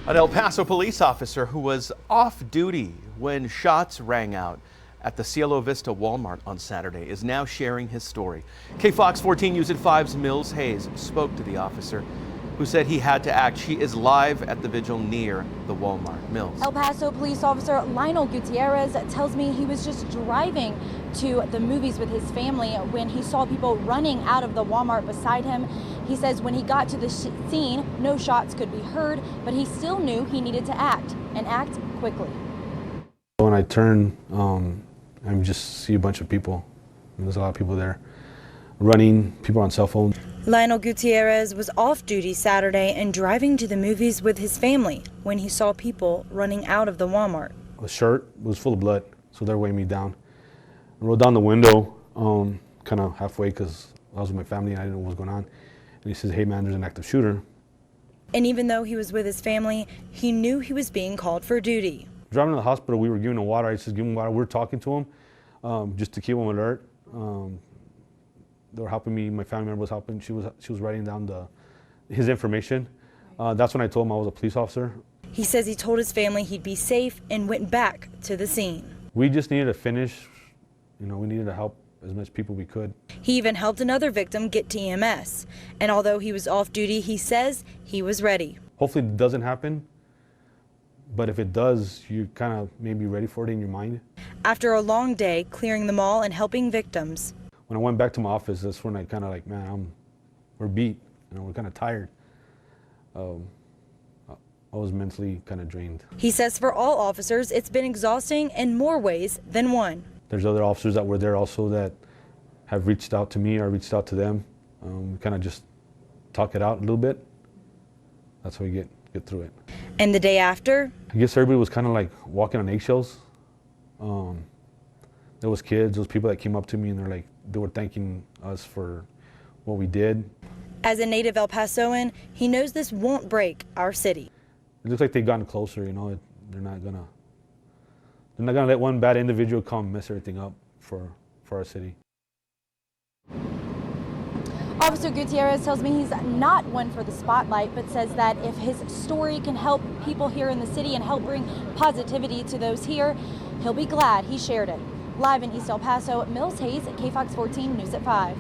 An El Paso police officer who was off duty when shots rang out at the Cielo Vista Walmart on Saturday is now sharing his story. KFOX 14 News at 5's Mills Hayes spoke to the officer who said he had to act. She is live at the vigil near the Walmart. Mills. El Paso police officer Lionel Gutierrez tells me he was just driving to the movies with his family when he saw people running out of the Walmart beside him. He says when he got to the scene, no shots could be heard, but he still knew he needed to act and act quickly. When I turn, I just see a bunch of people. There's a lot of people there running, people on cell phones. Lionel Gutierrez was off duty Saturday and driving to the movies with his family when he saw people running out of the Walmart. The shirt was full of blood, so they're weighing me down. I rolled down the window kind of halfway because I was with my family and I didn't know what was going on. And he says, "Hey man, there's an active shooter." And even though he was with his family, he knew he was being called for duty. Driving to the hospital, we were giving him water. I said, "Give him water." We were talking to him just to keep him alert. They were helping me. My family member was helping. She was writing down his information. That's when I told him I was a police officer. He says he told his family he'd be safe and went back to the scene. We just needed to finish. We needed to help as much people we could. He even helped another victim get to EMS. And although he was off duty, he says he was ready. Hopefully it doesn't happen. But if it does, you kind of may be ready for it in your mind. After a long day clearing the mall and helping victims. When I went back to my office, that's when I kind of like, man, we're beat. We're kind of tired. I was mentally kind of drained. He says for all officers, it's been exhausting in more ways than one. There's other officers that were there also that have reached out to me or reached out to them. We kind of just talk it out a little bit. That's how we get through it. And the day after? I guess everybody was kind of like walking on eggshells. There was kids, there was people that came up to me and they were thanking us for what we did. As a native El Pasoan, he knows this won't break our city. It looks like they've gotten closer, they're not gonna let one bad individual come mess everything up for our city. Officer Gutierrez tells me he's not one for the spotlight, but says that if his story can help people here in the city and help bring positivity to those here, he'll be glad he shared it. Live in East El Paso, Mills Hayes, KFOX 14 News at 5.